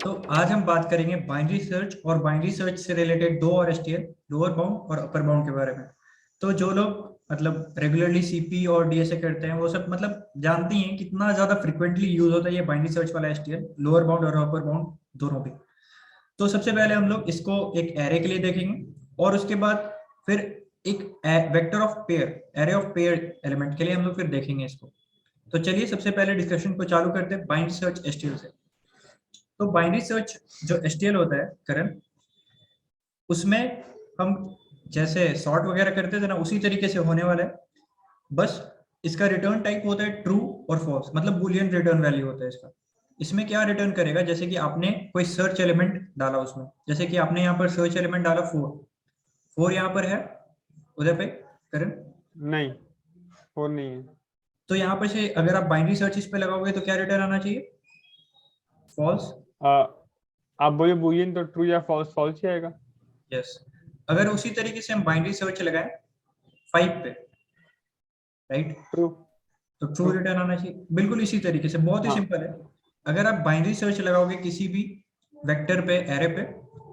तो आज हम बात करेंगे बाइनरी सर्च और बाइनरी सर्च से रिलेटेड दो और एसटीएल, लोअर बाउंड और अपर बाउंड के बारे में। तो जो लोग मतलब रेगुलरली सीपी और डीएसए करते हैं वो सब मतलब जानती हैं कितना ज्यादा फ्रिक्वेंटली यूज होता है ये बाइनरी सर्च वाला एसटीएल, लोअर बाउंड और अपर बाउंड दोनों भी। तो सबसे पहले हम लोग इसको एक एरे के लिए देखेंगे और उसके बाद फिर एक vector of pair, array of pair element के लिए हम लोग फिर देखेंगे इसको। तो चलिए सबसे पहले डिस्कशन को चालू करते हैं बाइनरी सर्च एसटीएल से। तो बाइनरी सर्च जो एसटीएल होता है करण, उसमें हम जैसे सॉर्ट वगैरह करते थे ना उसी तरीके से होने वाला है। बस इसका रिटर्न टाइप होता है ट्रू और फॉल्स, मतलब बूलियन रिटर्न वैल्यू होता है इसका। इसमें क्या रिटर्न करेगा, जैसे कि आपने कोई सर्च एलिमेंट डाला उसमें, जैसे कि आपने यहाँ पर सर्च एलिमेंट डाला 4, 4 यहाँ पर है उधर पे करण। नहीं, 4 नहीं है। तो यहाँ पर से अगर आप बाइनरी सर्च इस पे लगाओगे तो क्या रिटर्न आना चाहिए? फॉल्स। आप बोलिए बुलियन तो ट्रू या फॉल्स, फॉल्स ही आएगा। यस। अगर उसी तरीके से हम बाइनरी सर्च लगाएं 5 पे, राइट, ट्रू। तो ट्रू रिटर्न आना चाहिए। बिल्कुल इसी तरीके से, बहुत ही हाँ। सिंपल है। अगर आप बाइनरी सर्च लगाओगे किसी भी वेक्टर पे, एरे पे,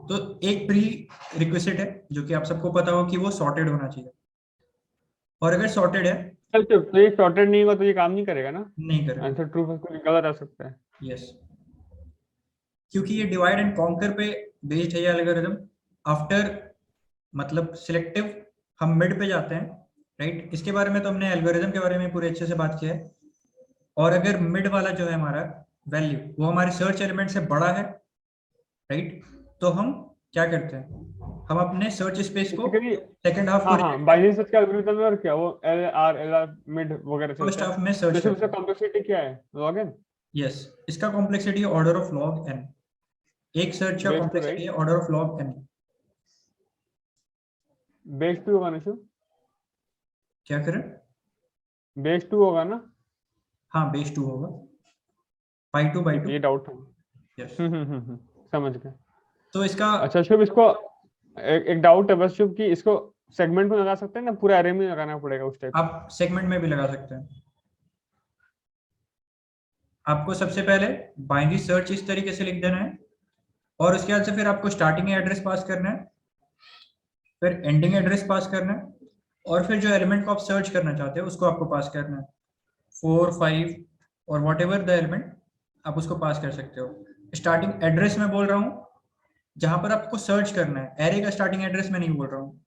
तो एक प्री रिक्विजिट है जो कि आप सबको पता हो कि वो सॉर्टेड होना चाहिए। और अगर सॉर्टेड है, तो ये सॉर्टेड नहीं होगा तो ये काम नहीं करेगा ना। नहीं करेगा। आंसर ट्रू कुछ गलत आ सकता है। यस, क्योंकि ये डिवाइड एंड कॉन्कर पे बेस्ड है ये एल्गोरिथम। आफ्टर मतलब सिलेक्टिव हम मिड पे जाते हैं, राइट। इसके बारे में तो हमने एल्गोरिथम के बारे में पूरे अच्छे से बात किया है। और अगर मिड वाला जो है हमारा वैल्यू वो हमारे सर्च एलिमेंट से बड़ा है, राइट, तो हम क्या करते हैं, हम अपने सर्च स्पेस को सेकंड हाफ को हाँ, बाइनरी सर्च का एल्गोरिथम है और क्या वो एल आर मिड वगैरह फर्स्ट चलता हाफ है। में सर्च तो करते इसका हैं। कॉम्प्लेक्सिटी क्या है, लॉग एन? यस, इसका complexity order of log n. एक सर्च का बेस 2, कॉम्प्लेक्सिटी राइट? है order of log n. Base 2 होगा ना शो? क्या करें? बेस 2 होगा ना? हाँ, बेस 2 होगा, बाई 2 बाई 2। ये डाउट था। यस। समझ गए। तो इसका अच्छा शुभ, इसको एक डाउट है बस शुभ, कि इसको सेगमेंट में लगा सकते हैं ना, पूरा एरे में लगाना पड़ेगा उस टाइप? आप सेगमेंट में भी लगा सकते हैं। आपको सबसे पहले बाइनरी सर्च इस तरीके से लिख देना है और उसके बाद से फिर आपको स्टार्टिंग एड्रेस पास करना है, फिर एंडिंग एड्रेस पास करना है, और फिर जो एलिमेंट को आप सर्च करना चाहते हो उसको आपको पास करना है। 4, 5 और वॉट एवर द एलिमेंट आप उसको पास कर सकते हो। स्टार्टिंग एड्रेस में बोल रहा हूँ जहां पर आपको सर्च करना है, एरे का स्टार्टिंग एड्रेस में नहीं बोल रहा हूँ।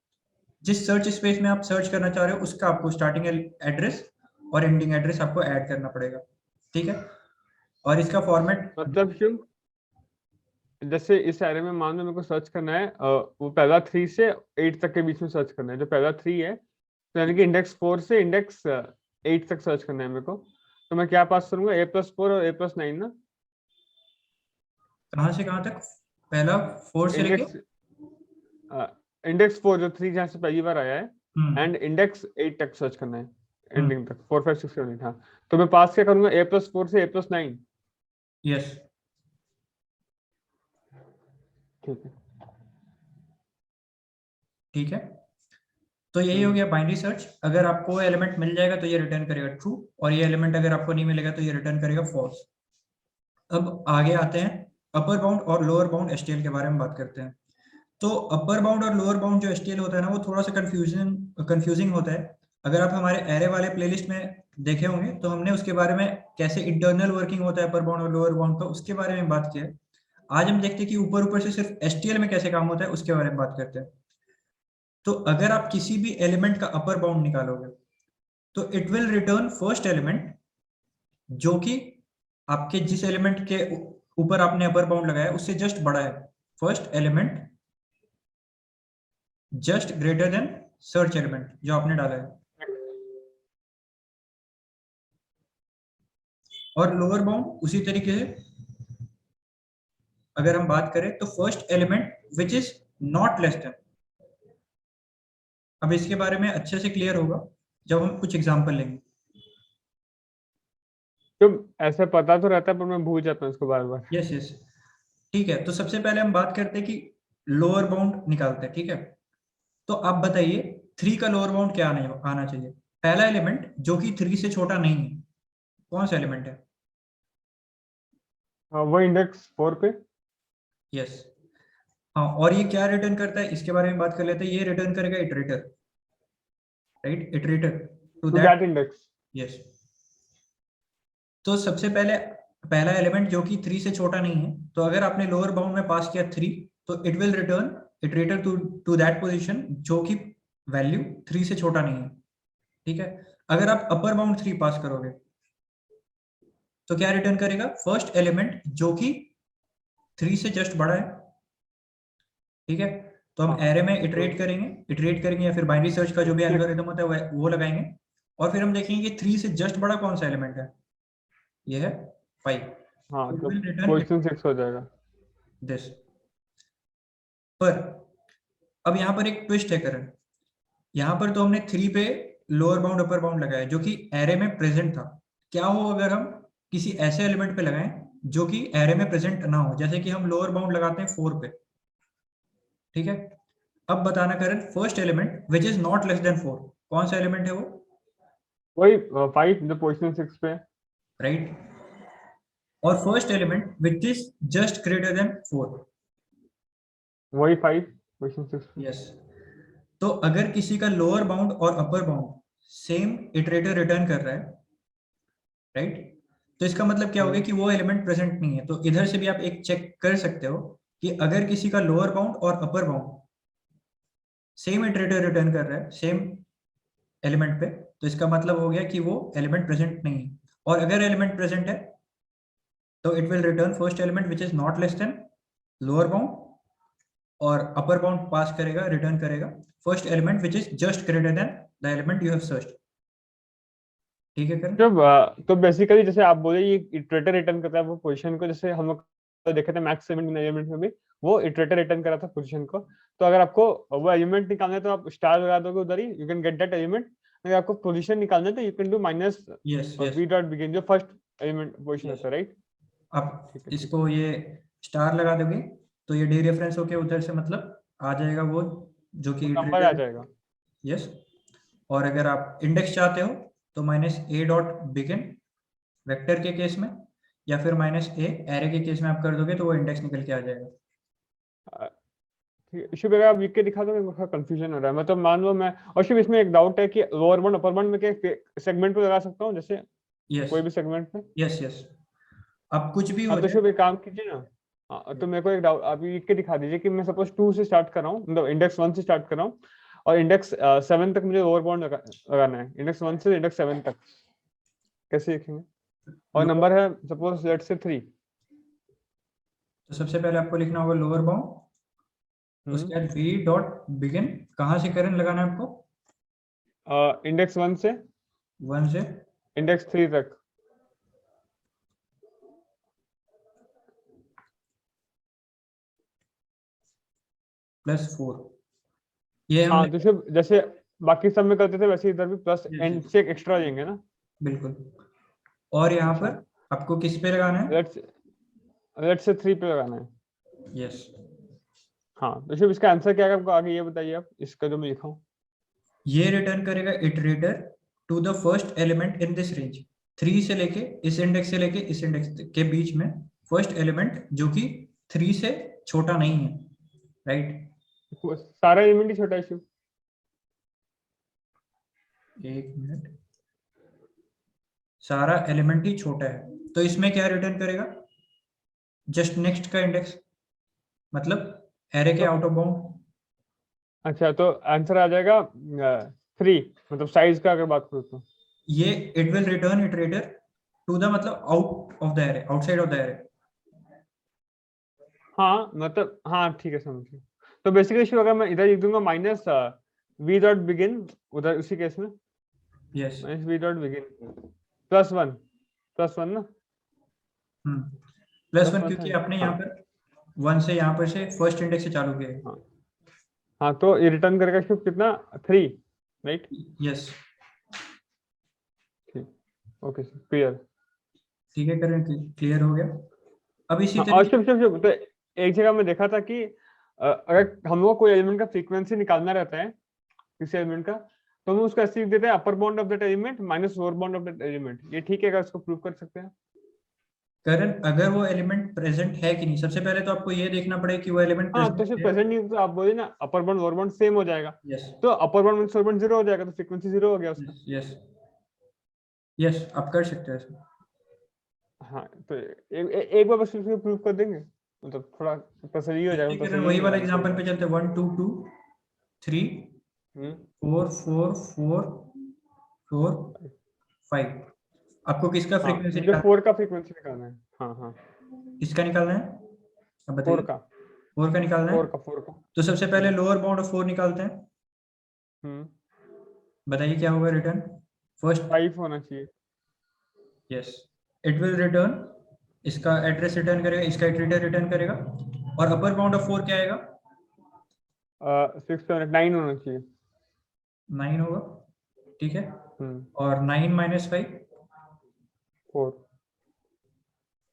जिस सर्च स्पेस में आप सर्च करना चाह रहे हो उसका आपको स्टार्टिंग एड्रेस और एंडिंग एड्रेस आपको ऐड करना पड़ेगा, ठीक है। और इसका फॉर्मेट मतलब शुभ, जैसे इस एरे में मान लो मेरे को सर्च करना है, वो पहला 3 से 8 तक के बीच में सर्च करना है। जो पहला 3 है तो यानी कि इंडेक्स 4 से इंडेक्स 8 तक सर्च करना है मेरे को। तो मैं क्या पास करूंगा, A+4 और A+9 ना? कहाँ से कहाँ तक? पहला 4 से लेके इंडेक्स 4 जो 3 जहाँ से पहली बार आया है, एंड इंडेक्स 8 तक सर्च करना है, एंडिंग तक 4, 5, 6, 7, 8। हाँ, तो मैं पास क्या करूंगा, A+4 से A+9। यस, ठीक है। ठीक है। तो यही हो गया बाइनरी सर्च। अगर आपको एलिमेंट मिल जाएगा तो ये रिटर्न करेगा ट्रू, और ये एलिमेंट अगर आपको नहीं मिलेगा तो ये रिटर्न करेगा फॉल्स। अब आगे आते हैं अपर बाउंड और लोअर बाउंड एसटीएल के बारे में बात करते हैं। तो अपर बाउंड और लोअर बाउंड जो एसटीएल होता है ना वो थोड़ा सा कंफ्यूजिंग होता है। अगर आप हमारे एरे वाले प्लेलिस्ट में देखे होंगे तो हमने उसके बारे में कैसे इंटरनल वर्किंग होता है अपर बाउंड और लोअर बाउंड का उसके बारे में बात किया है। आज हम देखते हैं कि ऊपर ऊपर से सिर्फ एसटीएल में कैसे काम होता है उसके बारे में बात करते हैं। तो अगर आप किसी भी एलिमेंट का अपर बाउंड निकालोगे तो it will written first element जो कि आपके जिस एलिमेंट के ऊपर आपने अपर बाउंड लगाया उससे जस्ट बड़ा है। First element just greater than search element जो आपने डाला है। और लोअर बाउंड उसी तरीके से अगर हम बात करें तो first element which is not less then. अब इसके बारे में अच्छे से क्लियर होगा जब हम कुछ एग्जांपल लेंगे। तो ऐसे पता तो रहता है पर मैं भूल जाता हूँ इसको बार बार। यस यस, ठीक है। तो सबसे पहले हम बात करते हैं कि लोअर बाउंड निकालते हैं, ठीक है। तो आप बताइए 3 का लोअर बाउंड क्या आना चाहिए? पहला एलिमेंट जो कि 3 से छोटा नहीं है, कौन सा एलिमेंट है? हाँ, वो इंडेक्स 4 पे। यस। हाँ, और ये क्या रिटर्न करता है इसके बारे में बात कर लेते हैं। ये रिटर्न करेगा iterator, right, iterator to to that. That index. Yes. तो सबसे पहले पहला एलिमेंट जो कि 3 से छोटा नहीं है, तो अगर आपने लोअर बाउंड में पास किया 3, तो it will return iterator to to that position जो कि वैल्यू 3 से छोटा नहीं है। ठीक है। अगर आप अपर बाउंड 3 पास करोगे तो क्या रिटर्न करेगा? फर्स्ट एलिमेंट जो कि 3 से जस्ट बड़ा है। ठीक है। तो हम हाँ एरे में इटरेट करेंगे या फिर बाइनरी सर्च का जो भी Six। एल्गोरिथम होता है वो लगाएंगे, और फिर हम देखेंगे कि 3 से जस्ट बड़ा कौन सा एलिमेंट है। ये है 5। हाँ इट तो विल रिटर्न पोजीशन 6 हो जाएगा। दिस। पर अब यहाँ पर एक ट्विस्ट है करण। यहाँ पर तो हमने 3 पे लोअर बाउंड अपर बाउंड लगाया जो कि एरे में प्रेजेंट था। क्या हो अगर हम किसी ऐसे एलिमेंट पे लगाएं जो कि एरे में प्रेजेंट ना हो, जैसे कि हम लोअर बाउंड लगाते हैं 4 पे। ठीक है। अब बताना Karan, first element which is not less than 4, कौन सा एलिमेंट है वो? वही 5 जो पोजीशन 6 पे। राइट। और first element which is just greater than 4। वही 5 पोजीशन 6 पे। यस। तो अगर किसी का लोअर बाउंड और upper bound same iterator return कर रहा है, राइट, तो इसका मतलब क्या हो गया कि वो एलिमेंट प्रेजेंट नहीं है। तो इधर से भी आप एक चेक कर सकते हो कि अगर किसी का लोअर बाउंड और upper bound same iterator return कर रहा है सेम एलिमेंट पे, तो इसका मतलब हो गया कि वो एलिमेंट प्रेजेंट नहीं है। और अगर एलिमेंट प्रेजेंट है तो it will written first element which is not less then lower bound, और अपर बाउंड पास करेगा, रिटर्न करेगा first element which is just greater than the element you have searched. ठीक है करण? जब तो बेसिकली जैसे आप बोले ये इटरेटर रिटर्न करता है वो पोजीशन को, जैसे हम लोग तो देखे थे मैक्स एलिमेंट में भी वो इटरेटर रिटर्न कर रहा था पोजीशन को। तो अगर आपको वो एलिमेंट निकालना है तो आप स्टार लगा दोगे उधर ही, you can get that element. अगर आपको पोजीशन निकालना है तो you can do minus S S V dot begin जो फर्स्ट एलिमेंट पोजीशन यस। होता है, राइट? आप ठीक है ठीक इसको ये स्टार लगा दोगे तो ये डी रेफरेंस होके उधर से मतलब आ जाएगा वो जो कि है, नंबर आ इटरेटर। जाएगा। यस। और अगर आप इंडेक्स चाहते हो तो माइनस ए डॉट बिगिन वेक्टर के केस में, या फिर माइनस ए एरे के केस में आप कर दोगे तो वो इंडेक्स निकल के आ जाएगा। शिव अगर आप लिख के दिखा दो, मेरे को थोड़ा कंफ्यूजन हो रहा है। मतलब मान लो मैं, और शिव इसमें एक डाउट है कि लोअर बाउंड अपर बाउंड में क्या सेगमेंट पे लगा सकता हूँ, जैसे यस कोई भी सेगमेंट पे? Yes yes. अब कुछ भी हाँ हो तो जाए। शिव एक काम कीजिए ना। हाँ तो मेरे को एक डाउट आप लिख के दिखा दीजिए कि मैं सपोज 2 से स्टार्ट कर रहा हूँ, मतलब इंडेक्स 1 से स्टार्ट कर रहा हूँ, और इंडेक्स 7 तक मुझे लोअर बाउंड लगाना है, इंडेक्स 1 से इंडेक्स 7 तक कैसे लिखेंगे? और नंबर है सपोज लेट्स से 3। तो सबसे पहले आपको लिखना होगा लोअर बाउंड, उसके बाद वी डॉट बिगिन, कहाँ से करंट लगाना है आपको? इंडेक्स 1 से 1 से इंडेक्स 3 तक। +4। ये हाँ हमने। तो शिव जैसे बाकी सब में करते थे वैसे इधर भी प्लस yes, एंड yes, से एक्स्ट्रा लेंगे ना? बिल्कुल। और यहाँ अच्छा पर आपको किस पे लगाना है? लेट्स लेट्स से 3 पे लगाना है। यस। हाँ तो शिव इसका आंसर क्या है आपको आगे ये बताइए आप, इसका जो मैं लिखा हूँ। ये रिटर्न करेगा iterator to the first element in this range, 3 से लेके इस इंडेक्स से लेके इस इंडेक्स के बीच में फर्स्ट एलिमेंट जो कि 3 से छोटा नहीं है, राइट? सारा एलिमेंट ही छोटा है शिव। एक मिनट। सारा एलिमेंट ही छोटा है तो इसमें क्या रिटर्न करेगा? जस्ट नेक्स्ट का इंडेक्स, मतलब एरे के तो आउट ऑफ बाउंड। अच्छा तो आंसर आ जाएगा 3, मतलब साइज का अगर बात करूँ तो। ये it will return iterator to the मतलब out of the array, outside of the array. हाँ मतलब हाँ ठीक है समझ गया। तो बेसिकली शिव अगर मैं इधर लिख दूंगा माइनस वी डॉट बिगिन उधर उसी केस में, yes. Minus we dot begin plus one ना? +1 +1 था क्योंकि ना? आपने यहाँ हाँ पर 1 से यहाँ पर से फर्स्ट इंडेक्स से चालू किया है। हाँ हाँ तो ये रिटर्न करेगा शिव कितना? 3, राइट? यस। ठीक, ओके क्लियर। ठीक है करें, क्लियर हो गया। अब इसी हाँ और तरीके। शिव तो एक जगह मैं देखा था कि अगर हम लोग कोई एलिमेंट का फ्रीक्वेंसी निकालना रहता है किसी एलिमेंट का, तो हम उसको ऐसे लिख देते हैं अपर bound of that element minus lower bound of that element. ये ठीक है, अगर उसको प्रूव कर सकते हैं? करण अगर वो एलिमेंट प्रेजेंट है कि नहीं, सबसे पहले तो आपको ये देखना पड़ेगा कि वो एलिमेंट हाँ तो सिर्फ प्रेजेंट है। प्रेजेंट नहीं तो आप बोलिए ना अपर बाउंड लोअर बाउंड सेम हो जाएगा, यस तो अपर बाउंड लोअर बाउंड जीरो हो जाएगा, तो फ्रीक्वेंसी जीरो हो गया उसका। यस यस आप कर सकते हैं ऐसा। हाँ तो एक बार बस प्रूव कर देंगे, मतलब थोड़ा तसल्ली हो जाएगा, करण तसल्ली वही नहीं वाला होगी तो। एग्जांपल पे चलते हैं, 1 2 2 3 हम्म 4 4 4 4 5। आपको किसका हाँ फ्रीक्वेंसी मुझे निकालना 4 का फ्रीक्वेंसी निकालना है। हाँ हाँ है, किसका निकालना है अब 4 बताइए। का 4 का निकालना है। 4 का। तो सबसे पहले लोअर बाउंड ऑफ 4 निकालते हैं। हम्म बताइए क्या होगा रिटर्न फर्स्ट। 5 होना चाहिए। यस इट विल रिटर्न, इसका एड्रेस रिटर्न करेगा, इसका एड्रेस रिटर्न करेगा। और अपर बाउंड ऑफ 4 क्या आएगा? 6 7 9 होना चाहिए। 9 होगा, ठीक है। हम्म और 9 माइनस 5, 4।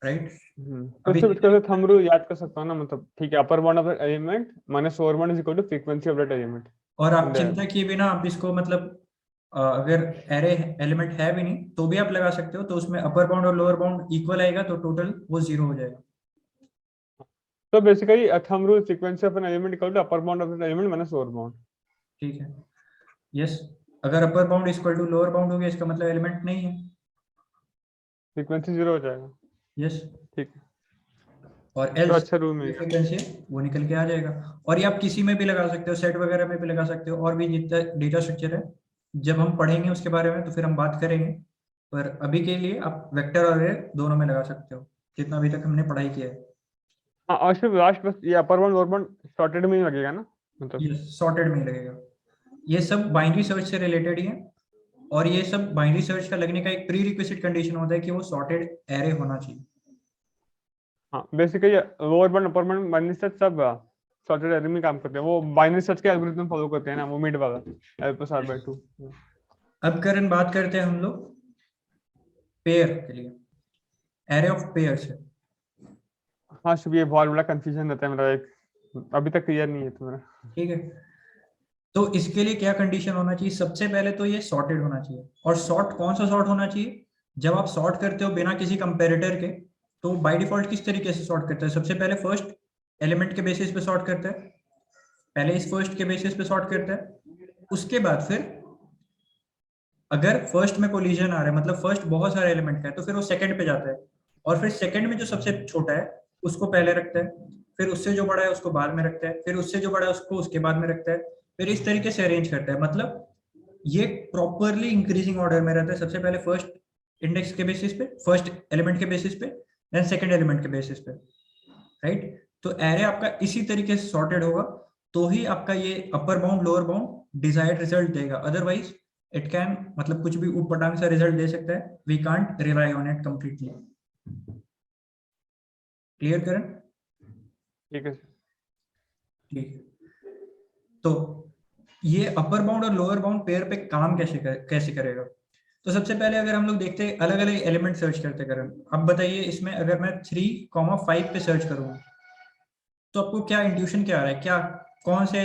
राइट। तो अब सिर्फ इसी इसका तरीके थंब रूल याद कर सकता हूँ ना, मतलब ठीक है, upper bound of element minus lower bound is equal to frequency of that element. और आप चिंता किए बिना आप इसको मतलब अगर एरे एलिमेंट है भी नहीं तो भी आप लगा सकते हो, तो उसमें अपर बाउंड और लोअर बाउंड इक्वल आएगा, तो टोटल वो 0 हो जाएगा। तो basically thumb rule frequency of an element equal to upper bound of an element minus lower bound. ठीक है। यस अगर upper bound equal to lower bound हो गया इसका मतलब एलिमेंट नहीं है। फ्रीक्वेंसी 0 हो जाएगा। यस ठीक है, और तो एल्स अच्छा रूल मिल ये गया। फ्रीक्वेंसी है वो निकल के आ जाएगा। और ये आप किसी में भी लगा सकते हो, सेट वगैरह में भी लगा सकते हो, और भी जितना डेटा स्ट्रक्चर है जब हम पढ़ेंगे उसके बारे में तो फिर हम बात करेंगे। पर अभी के लिए आप वेक्टर और array दोनों में लगा सकते हो, जितना अभी तक हमने पढ़ाई किया है। हाँ और सिर्फ लास्ट बस ये upper bound lower bound shorted में ही लगेगा ना, मतलब। ये सॉर्टेड में ही लगेगा। ये सब बाइनरी सर्च से रिलेटेड ही है। और ये सब बाइनरी सर्च का लगने का एक प्री रिक्विजिट कंडीशन होता है कि वो सॉर्टेड एरे होना चाहिए। हाँ basically lower bound upper bound binary search सब सॉर्टेड एरे में काम करते हैं, वो बाइनरी सर्च के एल्गोरिथम फॉलो करते हैं ना, वो मिड वाला L+R/2। अब करण बात करते हैं हम लोग पेयर के लिए, एरे ऑफ पेयर से। हाँ शुभ, ये बहुत बड़ा कंफ्यूजन रहता है मेरा, एक अभी तक क्लियर नहीं है तो मेरा। ठीक है, तो इसके लिए क्या कंडीशन होना चाहिए? सबसे पहले तो ये सॉर्टेड होना चाहिए। और सॉर्ट कौन सा सॉर्ट होना चाहिए? जब आप सॉर्ट करते हो बिना किसी कंपेरेटर के, तो बाय डिफॉल्ट किस तरीके से सॉर्ट करता है? सबसे पहले फर्स्ट एलिमेंट के बेसिस पे सॉर्ट करता है, पहले इस फर्स्ट के बेसिस पे सॉर्ट करता है। उसके बाद फिर अगर फर्स्ट में कोलिजन आ रहा है, मतलब फर्स्ट बहुत सारे एलिमेंट का है, तो फिर वो सेकंड पे जाता है। और फिर सेकंड में जो सबसे छोटा है उसको पहले रखता है, फिर उससे जो बड़ा है उसको बाद में रखता है, फिर उससे जो बड़ा है उसको उसके बाद में रखता है, फिर इस तरीके से अरेंज करता है। मतलब ये प्रॉपरली इंक्रीजिंग ऑर्डर में रहता है। सबसे पहले फर्स्ट इंडेक्स के बेसिस पे, फर्स्ट एलिमेंट के बेसिस पे, देन सेकंड एलिमेंट के बेसिस पे, राइट। तो एरे आपका इसी तरीके से सॉर्टेड होगा, तो ही आपका ये upper bound lower bound desired result देगा। अदरवाइज इट कैन मतलब कुछ भी ऊटपटांग सा रिजल्ट दे सकता है। We can't rely on it completely. Clear करें? ठीक है। ठीक है, तो ये अपर बाउंड और लोअर बाउंड पेयर पे काम कैसे करेगा? तो सबसे पहले अगर हम लोग देखते हैं अलग अलग एलिमेंट सर्च करते करें। अब बताइए इसमें अगर मैं 3,5 पे सर्च करूंगा तो आपको क्या इंट्यूशन क्या आ रहा है? क्या कौन से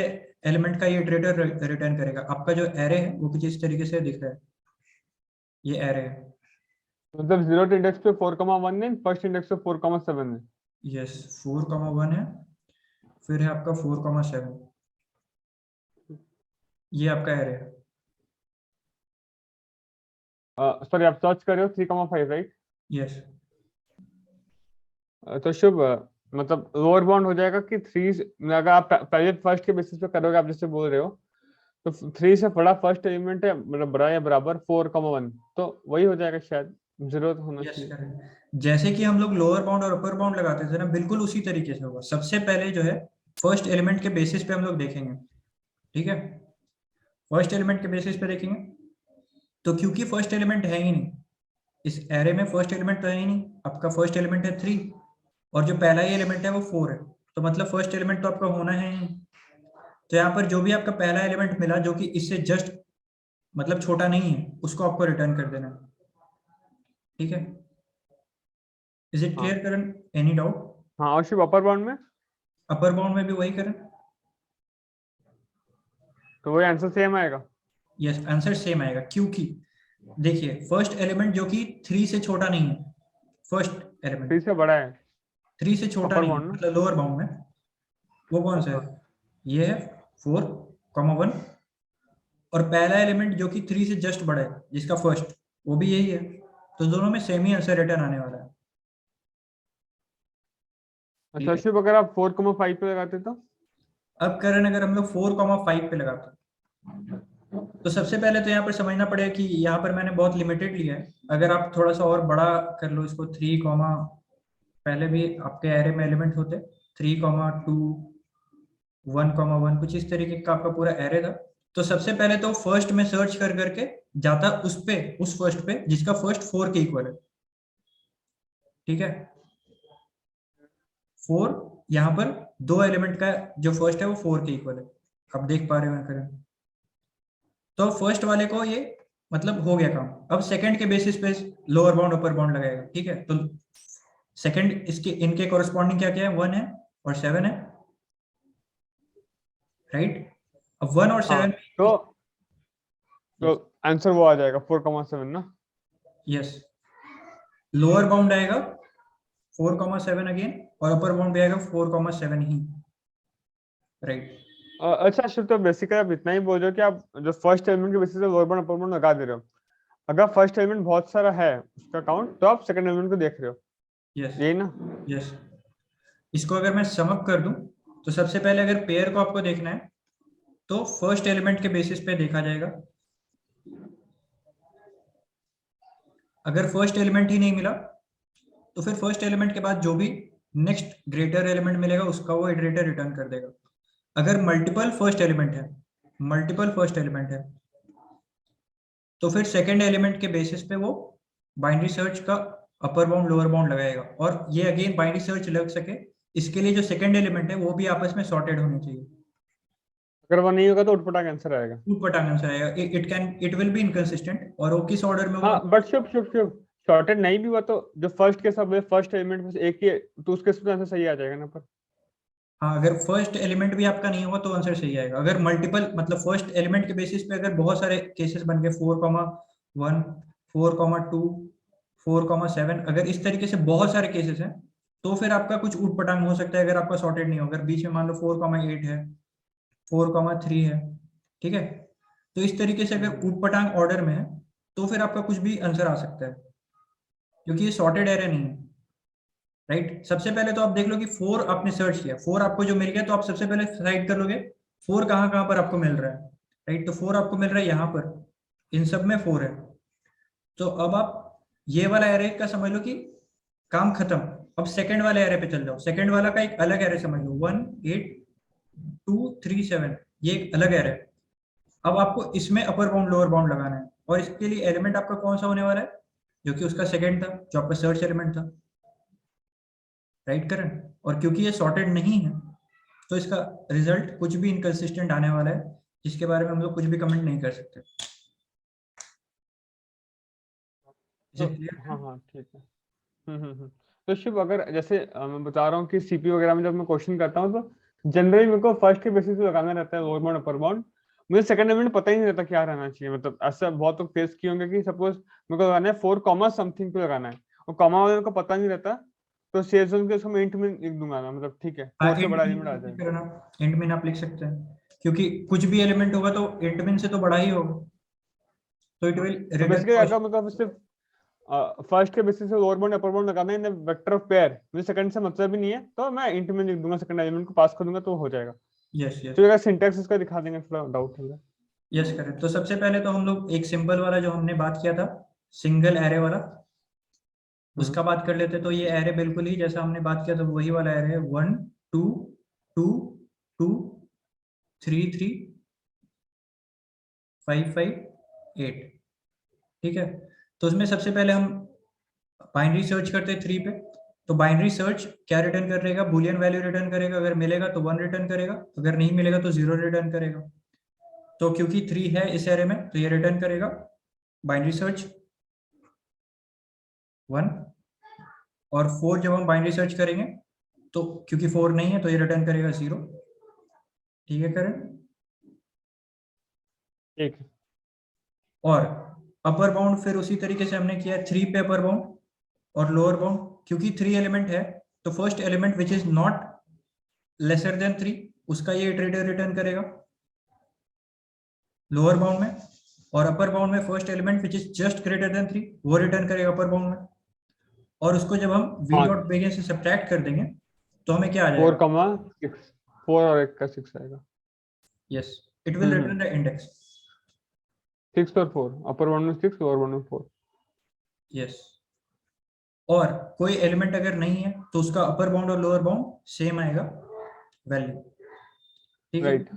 एलिमेंट का ये इटरेटर रिटर्न करेगा? आपका जो एरे है वो कुछ इस तरीके से दिख रहा है, ये एरे है। मतलब 0 इंडेक्स पे 4,1 है, फर्स्ट इंडेक्स पे 4,7 है। यस 4,1 है, फिर है आपका 4,7, ये आपका एरे है। सॉरी आप सर्च कर रहे हो 3,5 राइट? यस तो शुभ मतलब लोअर बाउंड हो जाएगा कि 3, अगर आप पहले फर्स्ट के बेसिस पे करोगे आप जैसे बोल रहे हो, तो 3 से बड़ा फर्स्ट एलिमेंट है, मतलब बड़ा या बराबर 4,1, तो वही हो जाएगा शायद, 0 तो होना यस चाहिए। करेक्ट। जैसे कि हम लोग लोअर बाउंड और अपर बाउंड लगाते थे ना, बिल्कुल उसी तरीके से होगा। सबसे पहले जो है फर्स्ट एलिमेंट के बेसिस पे हम लोग देखेंगे, ठीक है। फर्स्ट एलिमेंट के बेसिस पे देखेंगे, तो क्योंकि फर्स्ट एलिमेंट है ही नहीं इस एरे में, फर्स्ट एलिमेंट तो है ही नहीं, आपका फर्स्ट एलिमेंट है 3 और जो पहला ही एलिमेंट है वो 4 है, तो मतलब फर्स्ट एलिमेंट तो आपका होना है ही नहीं। तो यहाँ पर जो भी आपका पहला एलिमेंट मिला जो कि इससे जस्ट मतलब छोटा नहीं है उसको आपको रिटर्न कर देना है, ठीक है। इज इट हाँ क्लियर करण? Any doubt? हाँ, और शुभ अपर बाउंड में अपर बाउंड में भी वही करें। तो वही आंसर सेम आएगा। यस आंसर सेम आएगा, क्योंकि देखिए फर्स्ट एलिमेंट जो कि 3 से छोटा नहीं है, फर्स्ट एलिमेंट? 3 से बड़ा है, 3 से छोटा अपर नहीं है, बाउंड ना। मतलब लोअर बाउंड में। वो कौन सा है? ये है 4,1। और पहला एलिमेंट जो कि 3 से जस्ट बड़ा है, जिसका फर्स्ट, वो भी यही है। तो दोनों में सेम ही आंसर रिटर्न आने वाला है। अच्छा, ठीक है। शिव अगर आप 4,5 पे लगाते तो? अब करण अगर हम लोग 4,5 पे लगाते हैं, तो सबसे पहले तो यहाँ पर समझना पड़ेगा कि यहाँ पर मैंने बहुत लिमिटेड लिया है। अगर आप थोड़ा सा और बड़ा कर लो इसको, 3, पहले भी आपके एरे में एलिमेंट होते, 3,2, 1,1, कुछ इस तरीके का आपका पूरा एरे था। तो सबसे पहले तो फर्स्ट में सर्च कर करके जाता उस फर्स्ट पे जिसका फर्स्ट 4 के इक्वल है। ठीक है। 4, यहाँ पर दो एलिमेंट का जो फर्स्ट है वो 4 के इक्वल है। अब देख पा रहे हो करें? तो फर्स्ट वाले को ये मतलब हो गया काम। अब सेकंड के बेसिस पे लोअर बाउंड अपर बाउंड लगाएगा। ठीक है। तो सेकंड इसके इनके कॉरेस्पॉन्डिंग क्या क्या है? 1 है और 7 है, राइट? अब 1 और हाँ, 7, तो आंसर वो आ जाएगा 4,7 ना। यस, लोअर बाउंड आएगा 4,7 अगेन, और अपर बाउंड भी आएगा 4,7 ही, राइट? अच्छा शिव, तो बेसिकली आप इतना ही बोल रहे हो कि आप जो फर्स्ट एलिमेंट के बेसिस पे लोअर बाउंड अपर बाउंड लगा दे रहे हो। अगर फर्स्ट एलिमेंट बहुत सारा है उसका काउंट, तो आप सेकंड एलिमेंट को देख रहे हो, यस, यही ना? यस। इसको अगर मैं समअप कर दूं, तो सबसे पहले अगर पेयर को आपको देखना है तो फर्स्ट एलिमेंट के बेसिस पे देखा जाएगा। अगर फर्स्ट एलिमेंट ही नहीं मिला, तो फिर फर्स्ट एलिमेंट के बाद जो भी नेक्स्ट ग्रेटर एलिमेंट मिलेगा उसका वो इटरेटर रिटर्न कर देगा। अगर मल्टीपल फर्स्ट एलिमेंट है, तो फिर सेकंड एलिमेंट के बेसिस पे वो बाइनरी सर्च का अपर बाउंड लोअर बाउंड लगाएगा। और ये अगेन बाइनरी सर्च लग सके, इसके लिए जो सेकंड एलिमेंट है वो भी आपस में सॉर्टेड होने चाहिए। अगर वो नहीं होगा तो उठपटांग आंसर आएगा। ऊट आंसर आएगा। इट विल बी इनकंसिस्टेंट, और वो किस ऑर्डर में वो। हाँ, बट शिव शिव शिव, शॉर्टेड नहीं भी हुआ तो जो फर्स्ट के सब फर्स्ट एलिमेंट में से एक ही है, तो उसके सब आंसर सही आ जाएगा ना पर। हाँ, अगर फर्स्ट एलिमेंट भी आपका नहीं होगा तो आंसर सही आएगा। अगर मल्टीपल मतलब फर्स्ट एलिमेंट के बेसिस पे अगर बहुत सारे केसेस बन गए, 4,1, 4,2, 4,7, अगर इस तरीके से बहुत सारे केसेस हैं, तो फिर आपका कुछ ऊट पटांग हो सकता है। अगर आपका सॉर्टेड नहीं हो, अगर बीच में मान लो 4,8 है, 4,3 है, ठीक है, तो इस तरीके से अगर ऊट पटांग ऑर्डर में है, तो फिर आपका कुछ भी आंसर आ सकता है, क्योंकि ये सॉर्टेड एरे नहीं है, राइट? सबसे पहले तो आप देख लो कि 4 आपने सर्च किया, 4 आपको जो मिल गया, तो आप सबसे पहले साइड कर लोगे 4 कहाँ कहाँ पर आपको मिल रहा है, राइट? तो 4 आपको मिल रहा है यहाँ पर, इन सब में 4 है। तो अब आप ये वाला एरे का समझ लो कि काम खत्म। अब सेकंड वाले एरे पे चल जाओ। सेकंड वाला का एक अलग एरे समझ लो, 1, 8, 2, 3, 7, ये एक अलग एरे। अब आपको इसमें अपर बाउंड लोअर बाउंड लगाना है, और इसके लिए एलिमेंट आपका कौन सा होने वाला है? जो कि उसका सेकंड था, जो आपका सर्च एलिमेंट था, राइट करण? और क्योंकि ये सॉर्टेड नहीं है, तो इसका रिजल्ट कुछ भी इनकंसिस्टेंट आने वाला है, जिसके बारे में हम लोग कुछ भी कमेंट नहीं कर सकते। तो हाँ हाँ, ठीक है। तो शिव, अगर जैसे मैं बता रहा हूँ कि सीपी वगैरह में जब मैं क्वेश्चन करता हूँ तो जनरली मेरे को फर्स्ट के बेसिस पे लगाना रहता है लोअर बाउंड अपर बाउंड। मुझे सेकंड एलिमेंट पता ही नहीं रहता क्या रहना चाहिए। मतलब ऐसा बहुत लोग फेस किए होंगे कि सपोज मेरे को लगाना है 4 कॉमा समथिंग पे लगाना है, और कॉमा वाले को पता नहीं रहता, तो सेफ जोन के उसको मैं इंट में लिख दूंगा ना, मतलब ठीक है, 4 से बड़ा एलिमेंट आ जाएगा। इंट मीन आप लिख सकते हैं, क्योंकि कुछ भी एलिमेंट होगा तो इंट मीन से तो बड़ा ही होगा, तो इट विल तो रिटर्न बेसिकली फर्स्ट। अगर मतलब सिर्फ फर्स्ट के बेसिस पे लोअर बाउंड अपर बाउंड लगाना है इन वेक्टर ऑफ पेयर, मुझे सेकंड से मतलब ही नहीं है, तो मैं इंट में लिख दूंगा, सेकंड एलिमेंट को पास कर दूंगा तो हो जाएगा। यस, यस, तो अगर सिंटैक्स इसका दिखा देंगे, थोड़ा डाउट होगा। Yes, correct. तो सबसे पहले तो हम लोग एक सिंपल वाला जो हमने बात किया था, सिंगल एरे वाला, हम्म। उसका बात कर लेते। तो ये एरे बिल्कुल ही जैसा हमने बात किया था वही वाला एरे है, 1, 2, 2, 2, 3, 3, 5, 5, 8। ठीक है। तो उसमें सबसे पहले हम बाइनरी सर्च करते हैं 3 पे। तो बाइनरी सर्च क्या रिटर्न करेगा? बुलियन वैल्यू रिटर्न करेगा। अगर मिलेगा तो 1 रिटर्न करेगा, अगर नहीं मिलेगा तो 0 रिटर्न करेगा। तो क्योंकि 3 है इस एरे में, तो ये रिटर्न करेगा बाइनरी सर्च 1। और 4 जब हम बाइनरी सर्च करेंगे, तो क्योंकि 4 नहीं है तो ये रिटर्न करेगा 0। ठीक है करण? ठीक है। और अपर बाउंड फिर उसी तरीके से हमने किया, 3 पे अपर बाउंड, और लोअर बाउंड क्योंकि 3 एलिमेंट है तो first element which is not lesser than 3 उसका ये इटरेटर रिटर्न करेगा लोअर बाउंड में, और अपर बाउंड में first element which is just greater than 3 वो रिटर्न करेगा अपर बाउंड में, और उसको जब हम v डॉट बिगिन से सब्ट्रैक्ट कर देंगे तो हमें क्या आ जाएगा 4, 6 4 और 1 का 6 आएगा। Yes it will return the index 6 और 4 अपर बाउंड में 6 लोअर बाउंड में 4। यस और कोई एलिमेंट अगर नहीं है तो उसका अपर बाउंड और लोअर बाउंड सेम आएगा वैल्यू, ठीक है। राइट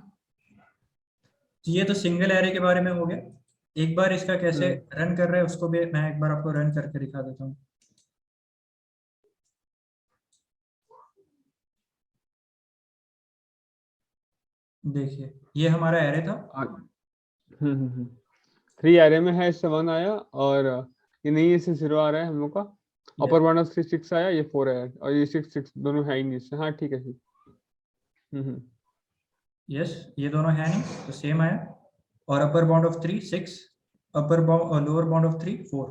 तो ये तो सिंगल एरे के बारे में हो गया। एक बार इसका कैसे रन कर रहे हैं उसको भी मैं एक बार आपको रन करके दिखा देता हूँ। देखिए ये हमारा एरे था। 3 एरे में है, इससे 1 आया, और ये नहीं, इससे 0 आ रहा है हम लोग का। अपर बाउंड ऑफ 3 6 आया, ये 4 आया, और ये 6 6 दोनों है ही नहीं इससे। हाँ ठीक है ठीक। यस ये दोनों है नहीं तो सेम आया, और अपर बाउंड ऑफ 3 6 अपर बाउंड और लोअर बाउंड ऑफ 3 4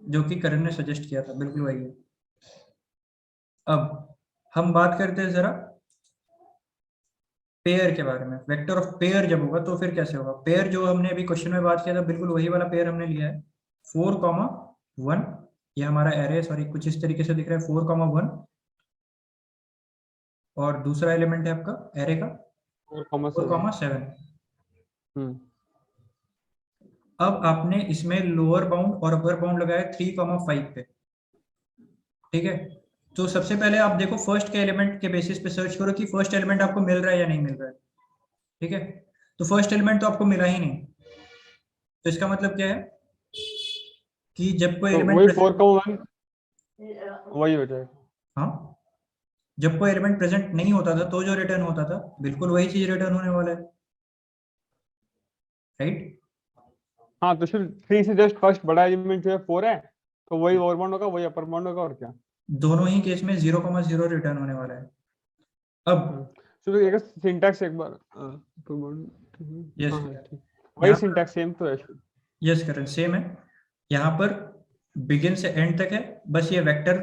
जो कि करण ने सजेस्ट किया था, बिल्कुल वही है। अब हम बात करते हैं जरा पेयर के बारे में। वेक्टर ऑफ पेयर जब होगा तो फिर कैसे होगा। पेयर जो हमने अभी क्वेश्चन में बात किया था बिल्कुल वही वाला पेयर हमने लिया है 4, 1। ये हमारा एरे सॉरी कुछ इस तरीके से दिख रहा है 4, 1, और दूसरा एलिमेंट है आपका एरे का 4, 7। अब आपने इसमें लोअर बाउंड और अपर बाउंड लगाया 3, 5 पे, ठीक है। तो सबसे पहले आप देखो फर्स्ट के एलिमेंट के बेसिस पे सर्च करो कि फर्स्ट एलिमेंट आपको मिल रहा है या नहीं मिल रहा है, ठीक है। तो फर्स्ट एलिमेंट तो आपको मिला ही नहीं, तो इसका मतलब क्या है कि जब कोई एलिमेंट वही 4 का 1 वही हो जाएगा। हाँ जब कोई एलिमेंट प्रेजेंट नहीं होता था तो जो रिटर्न होता था बिल्कुल वही चीज रिटर्न होने वाला है, राइट। हाँ तो सिर्फ 3 से जस्ट फर्स्ट बड़ा एलिमेंट जो है 4 है, तो वही लोअर बाउंड होगा, वही अपर बाउंड होगा, और क्या। दोनों ही केस में 0, 0 रिटर्न होने वाला है। अब तो एक सिंटैक्स एक बार यस वही सिंटैक्स सेम तो है। यस करण सेम है। यहाँ पर बिगिन से एंड तक है, बस ये वेक्टर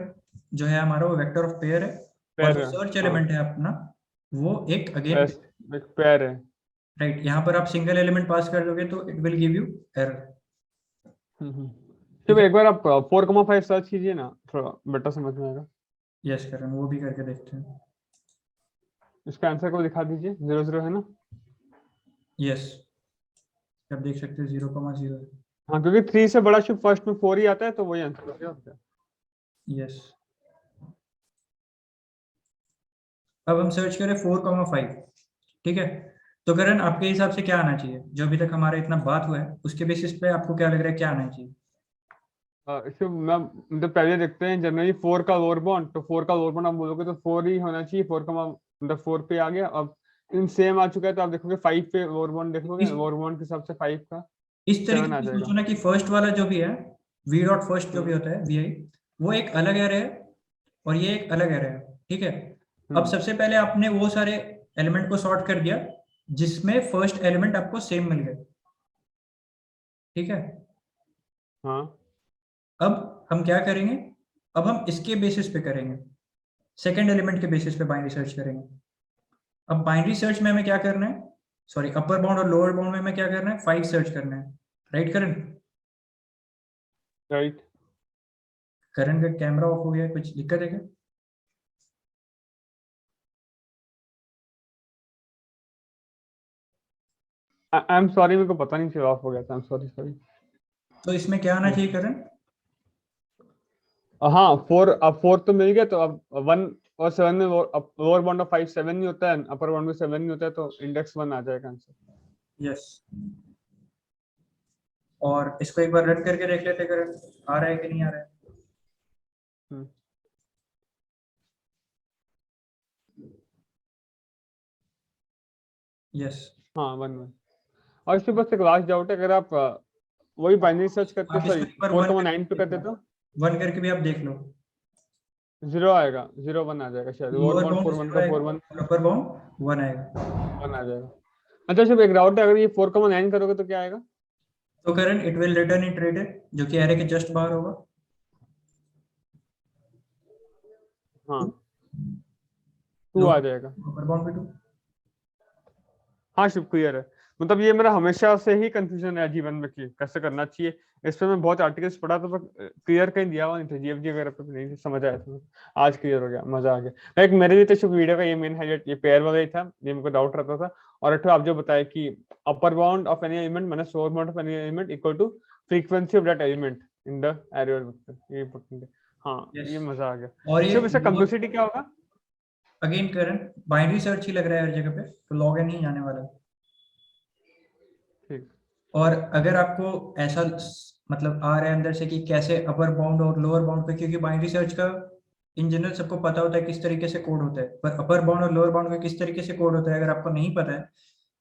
जो है हमारा वो वेक्टर ऑफ पेयर है, और जो सर्च एलिमेंट है अपना वो एक अगेन पेयर है, राइट। यहाँ पर आप सिंगल एलिमेंट पास कर दोगे तो it will give you error. तो एक बार आप 4,5 सर्च कीजिए ना, थोड़ा बेटर समझ में आएगा। यस करण वो भी करके देखते हैं। इसका आंसर को दिखा दीजिए, 0 0 है ना। यस आप देख सकते हैं 0, 0 है। हाँ क्योंकि 3 से बड़ा शुभ फर्स्ट में 4 ही आता है, तो वही आंसर हो गया। यस अब हम सर्च करें 4, 5, ठीक है। तो करण आपके हिसाब से क्या आना चाहिए, जो अभी तक हमारा इतना बात हुआ है उसके बेसिस पे आपको क्या लग रहा है क्या आना चाहिए। मतलब पहले देखते हैं जनरली 4 का लोअर बाउंड, तो 4 का लोअर बाउंड आप बोलोगे तो 4 ही होना चाहिए। 4 का मतलब 4 पे आ गया। अब इन सेम आ चुका है तो आप देखोगे 5 पे लोअर बाउंड देखोगे, लोअर बाउंड के हिसाब से 5 का इस तरीके से सोचो ना कि फर्स्ट वाला जो भी है वी डॉट फर्स्ट जो भी होता है वी आई वो एक अलग एरे है और ये एक अलग एरे है, ठीक है। अब सबसे पहले आपने वो सारे एलिमेंट को सॉर्ट कर दिया जिसमें फर्स्ट एलिमेंट आपको सेम मिल गया, ठीक है। हाँ अब हम क्या करेंगे, अब हम इसके बेसिस पे करेंगे, सेकंड एलिमेंट के बेसिस पे बाइनरी सर्च करेंगे। अब बाइनरी सर्च में हमें क्या करना है, सॉरी अपर बाउंड और लोअर बाउंड में हमें क्या करना है 5 सर्च करना है, राइट करण। राइट करण का कैमरा ऑफ हो गया, कुछ दिक्कत है क्या। आई एम सॉरी, मेरे को पता नहीं चला, ऑफ हो गया था। I am sorry. तो इसमें क्या आना चाहिए करण। हाँ 4, अब 4 तो मिल गया, तो अब 1 और 7 में लोअर बाउंड ऑफ 5 7 नहीं होता है, अपर बाउंड में 7 नहीं होता है, तो इंडेक्स 1 आ जाएगा आंसर। यस और इसको एक बार रन करके देख लेते करण आ रहा है कि नहीं आ रहा है। यस हाँ 1 1। और इसके बस एक लास्ट डाउट है, अगर आप वही बाइनरी सर्च करते हो, सॉरी 4,9 पे करते तो 1 करके भी आप देख लो 0 आएगा, 0 1 आ जाएगा शायद। लोअर बाउंड 4 1 का 4 1 अपर बाउंड 1 आएगा, 1 आ जाएगा। अच्छा सिर्फ एक डाउट है, अगर ये 4,9 करोगे तो क्या आएगा। तो करण इट विल रिटर्न इटरेटर जो कि एरे के जस्ट बाहर होगा। हाँ 2 आ जाएगा। अपर बाउंड भी 2। हाँ शुभ क्लियर है। मतलब ये मेरा हमेशा से ही कंफ्यूजन है जीवन में कि कैसे करना चाहिए। इस पे मैं बहुत आर्टिकल्स पढ़ा तो क्लियर कहीं दिया हुआ नहीं था, जीएफजी वगैरह पे नहीं समझ आया था। आज क्लियर हो गया, मजा आ गया। लाइक मेरे लिए तो शुभ वीडियो का ये मेन हाईलाइट ये पेयर वाला ही था, ये मेरे को डाउट रहता था। और एक आप जो बताया कि upper bound of any element minus lower bound of any element equal to frequency of that element in the array vector, ये इंपॉर्टेंट है। हाँ Yes. ये मजा आ गया। और ये शुभ इसका कंप्लेक्सिटी क्या होगा? अगेन करण बाइनरी सर्च ही लग रहा है हर जगह पे, तो लॉग एन ही आने वाला है। ठीक। और अगर आपको ऐसा मतलब आ रहा है अंदर से कि कैसे अपर बाउंड और लोअर बाउंड पे, क्योंकि बाइनरी सर्च का इन जनरल सबको पता होता है किस तरीके से कोड होता है, पर अपर बाउंड और लोअर बाउंड का किस तरीके से कोड होता है अगर आपको नहीं पता है,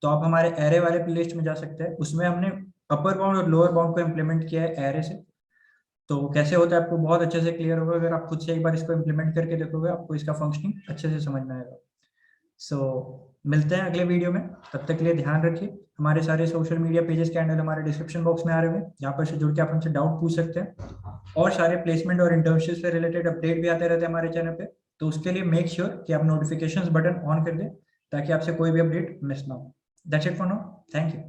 तो आप हमारे एरे वाले प्लेलिस्ट में जा सकते हैं। उसमें हमने अपर बाउंड और लोअर बाउंड को इम्प्लीमेंट किया है एरे से, तो कैसे होता है आपको बहुत अच्छे से क्लियर होगा। अगर आप खुद से एक बार इसको इम्प्लीमेंट करके देखोगे, आपको इसका फंक्शनिंग अच्छे से समझ में आएगा। सो मिलते हैं अगले वीडियो में, तब तक के लिए ध्यान रखिए। हमारे सारे सोशल मीडिया पेजेस के हैंडल हमारे डिस्क्रिप्शन बॉक्स में आ रहे हैं, जहाँ पर से जुड़ के आप हमसे डाउट पूछ सकते हैं। और सारे प्लेसमेंट और इंटर्नशिप से रिलेटेड अपडेट भी आते रहते हैं हमारे चैनल पे, तो उसके लिए मेक श्योर कि आप नोटिफिकेशंस बटन ऑन कर दें ताकि आपसे कोई भी अपडेट मिस ना हो। That's it for now, thank you.